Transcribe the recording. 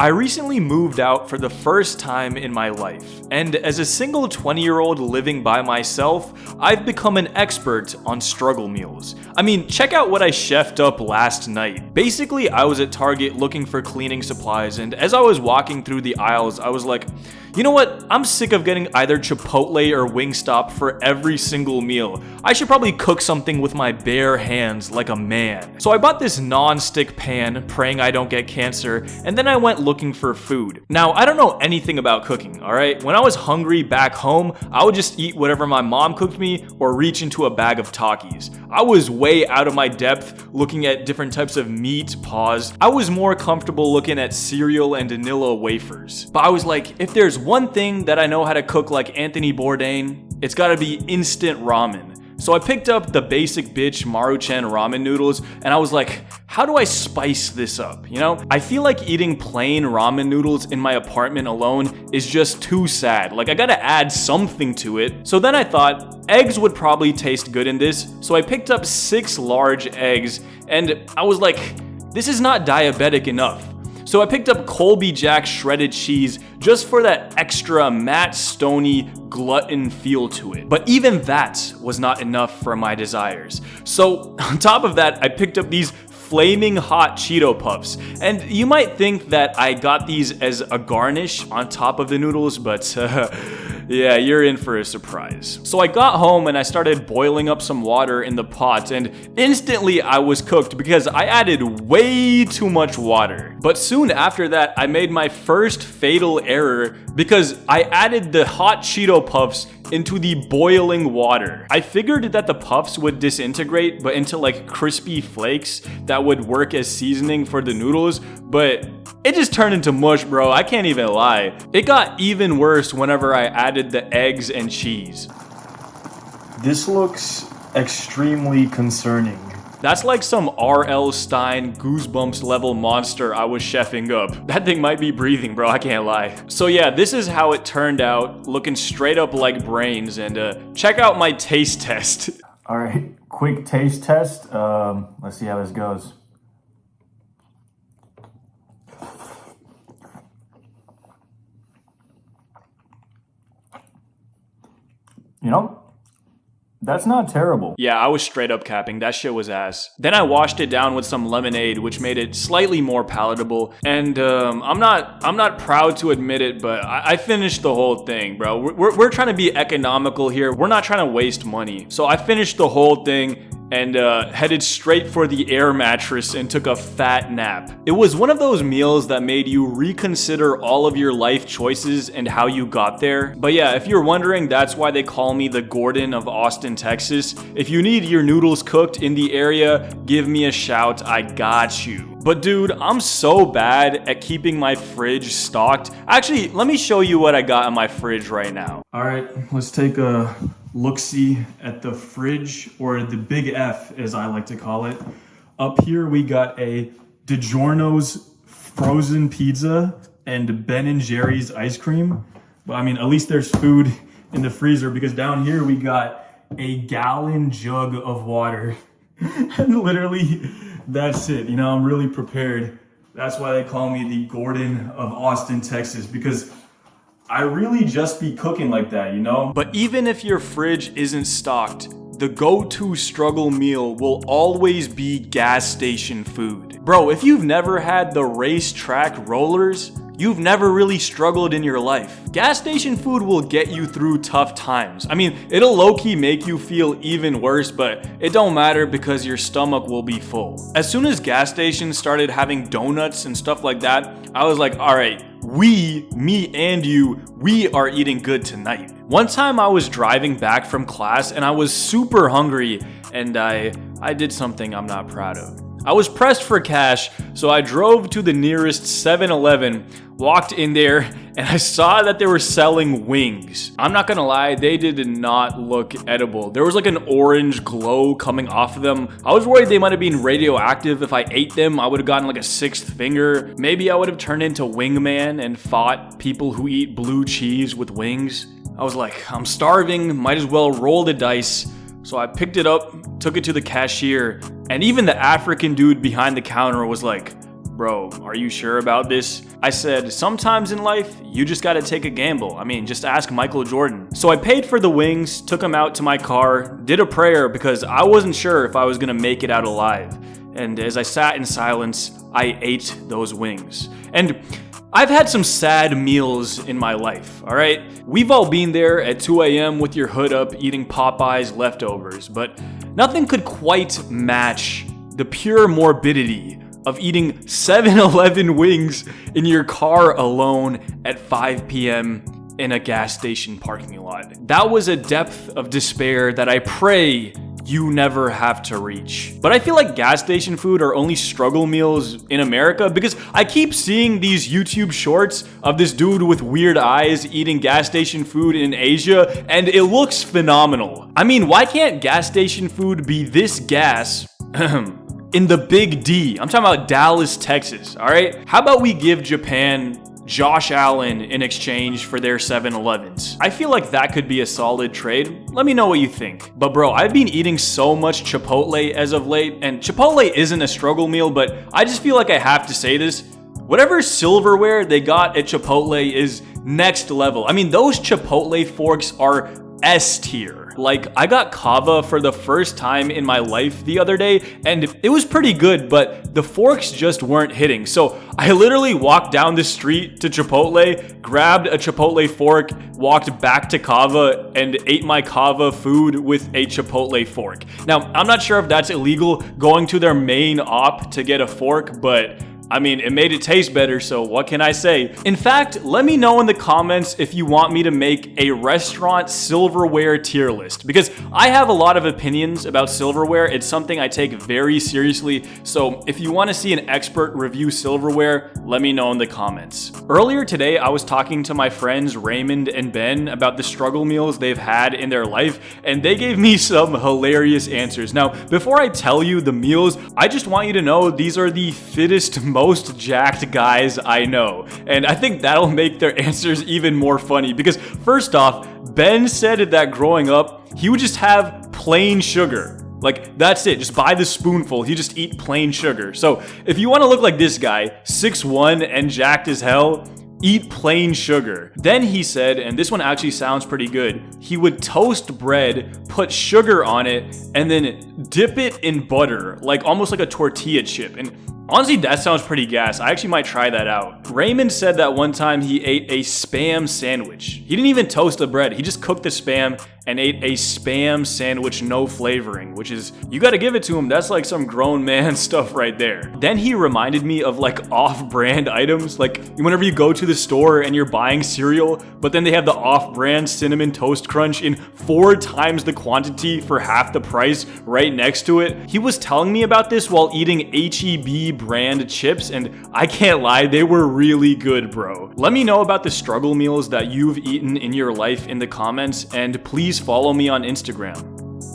I recently moved out for the first time in my life, and as a single 20-year-old living by myself, I've become an expert on struggle meals. I mean, check out what I chefed up last night. Basically, I was at Target looking for cleaning supplies, and as I was walking through the aisles, I was like, you know what? I'm sick of getting either Chipotle or Wingstop for every single meal. I should probably cook something with my bare hands like a man. So I bought this non-stick pan, praying I don't get cancer, and then I went looking for food. Now, I don't know anything about cooking, alright? When I was hungry back home, I would just eat whatever my mom cooked me or reach into a bag of Takis. I was way out of my depth looking at different types of meat, pause. I was more comfortable looking at cereal and vanilla wafers. But I was like, if there's one thing that I know how to cook like Anthony Bourdain, it's gotta be instant ramen. So I picked up the basic bitch Maruchan ramen noodles and I was like, how do I spice this up, you know? I feel like eating plain ramen noodles in my apartment alone is just too sad. Like I gotta add something to it. So then I thought eggs would probably taste good in this. So I picked up 6 large eggs and I was like, this is not diabetic enough. So I picked up Colby Jack shredded cheese just for that extra matte, stony, glutton feel to it. But even that was not enough for my desires. So on top of that, I picked up these flaming hot Cheeto Puffs. And you might think that I got these as a garnish on top of the noodles, but yeah, you're in for a surprise. So I got home and I started boiling up some water in the pot and instantly I was cooked because I added way too much water. But soon after that, I made my first fatal error because I added the hot Cheeto Puffs into the boiling water. I figured that the puffs would disintegrate but into like crispy flakes that would work as seasoning for the noodles, but it just turned into mush, bro. I can't even lie. It got even worse whenever I added the eggs and cheese. This looks extremely concerning. That's like some R.L. Stein Goosebumps level monster I was chefing up. That thing might be breathing, bro, I can't lie. So yeah, this is how it turned out, looking straight up like brains, and check out my taste test. All right, quick taste test. Let's see how this goes. You know, that's not terrible. Yeah, I was straight up capping. That shit was ass. Then I washed it down with some lemonade, which made it slightly more palatable. And I'm not proud to admit it, but I finished the whole thing, bro. We're trying to be economical here. We're not trying to waste money. So I finished the whole thing and headed straight for the air mattress and took a fat nap. It was one of those meals that made you reconsider all of your life choices and how you got there. But yeah, if you're wondering, that's why they call me the Gordon of Austin, Texas. If you need your noodles cooked in the area, give me a shout, I got you. But dude, I'm so bad at keeping my fridge stocked. Actually, let me show you what I got in my fridge right now. All right, let's take a look-see at the fridge, or the big F as I like to call it. Up here we got a DiGiorno's frozen pizza and Ben & Jerry's ice cream. But I mean, at least there's food in the freezer, because down here we got a gallon jug of water. And literally, that's it. You know, I'm really prepared. That's why they call me the Gordon of Austin, Texas, because I really just be cooking like that, you know? But even if your fridge isn't stocked, the go-to struggle meal will always be gas station food. Bro, if you've never had the racetrack rollers, you've never really struggled in your life. Gas station food will get you through tough times. I mean, it'll low-key make you feel even worse, but it don't matter because your stomach will be full. As soon as gas stations started having donuts and stuff like that, I was like, all right, me and you, we are eating good tonight. One time I was driving back from class and I was super hungry and I did something I'm not proud of. I was pressed for cash, so I drove to the nearest 7-Eleven, walked in there, and I saw that they were selling wings. I'm not gonna lie, they did not look edible. There was like an orange glow coming off of them. I was worried they might have been radioactive. If I ate them, I would have gotten like a 6th finger. Maybe I would have turned into Wingman and fought people who eat blue cheese with wings. I was like, I'm starving, might as well roll the dice. So I picked it up, took it to the cashier, and even the African dude behind the counter was like, bro, are you sure about this? I said, sometimes in life, you just gotta take a gamble. I mean, just ask Michael Jordan. So I paid for the wings, took them out to my car, did a prayer because I wasn't sure if I was gonna make it out alive. And as I sat in silence, I ate those wings. And I've had some sad meals in my life, all right? We've all been there at 2 a.m. with your hood up eating Popeye's leftovers, but nothing could quite match the pure morbidity of eating 7-Eleven wings in your car alone at 5 p.m. in a gas station parking lot. That was a depth of despair that I pray you never have to reach. But I feel like gas station food are only struggle meals in America because I keep seeing these YouTube shorts of this dude with weird eyes eating gas station food in Asia, and it looks phenomenal. I mean, why can't gas station food be this gas in the big D? I'm talking about Dallas, Texas, all right? How about we give Japan Josh Allen in exchange for their 7-Elevens? I feel like that could be a solid trade. Let me know what you think. But bro, I've been eating so much Chipotle as of late, and Chipotle isn't a struggle meal, but I just feel like I have to say this. Whatever silverware they got at Chipotle is next level. I mean, those Chipotle forks are S tier. Like, I got kava for the first time in my life the other day, and it was pretty good, but the forks just weren't hitting. So I literally walked down the street to Chipotle, grabbed a Chipotle fork, walked back to kava, and ate my kava food with a Chipotle fork. Now, I'm not sure if that's illegal, going to their main op to get a fork, but I mean, it made it taste better, so what can I say? In fact, let me know in the comments if you want me to make a restaurant silverware tier list, because I have a lot of opinions about silverware. It's something I take very seriously, so if you want to see an expert review silverware, let me know in the comments. Earlier today, I was talking to my friends Raymond and Ben about the struggle meals they've had in their life, and they gave me some hilarious answers. Now, before I tell you the meals, I just want you to know these are the fittest, most jacked guys I know. And I think that'll make their answers even more funny because first off, Ben said that growing up, he would just have plain sugar. Like, that's it. Just buy the spoonful. He just eat plain sugar. So if you want to look like this guy, 6'1" and jacked as hell, eat plain sugar. Then he said, and this one actually sounds pretty good, he would toast bread, put sugar on it, and then dip it in butter, like almost like a tortilla chip. And honestly, that sounds pretty gas. I actually might try that out. Raymond said that one time he ate a Spam sandwich. He didn't even toast the bread. He just cooked the Spam and ate a Spam sandwich, no flavoring, which is, you gotta give it to him. That's like some grown man stuff right there. Then he reminded me of like off-brand items. Like whenever you go to the store and you're buying cereal, but then they have the off-brand Cinnamon Toast Crunch in 4 times the quantity for half the price right next to it. He was telling me about this while eating HEB brand chips, and I can't lie, they were really good, bro. Let me know about the struggle meals that you've eaten in your life in the comments, and please follow me on Instagram.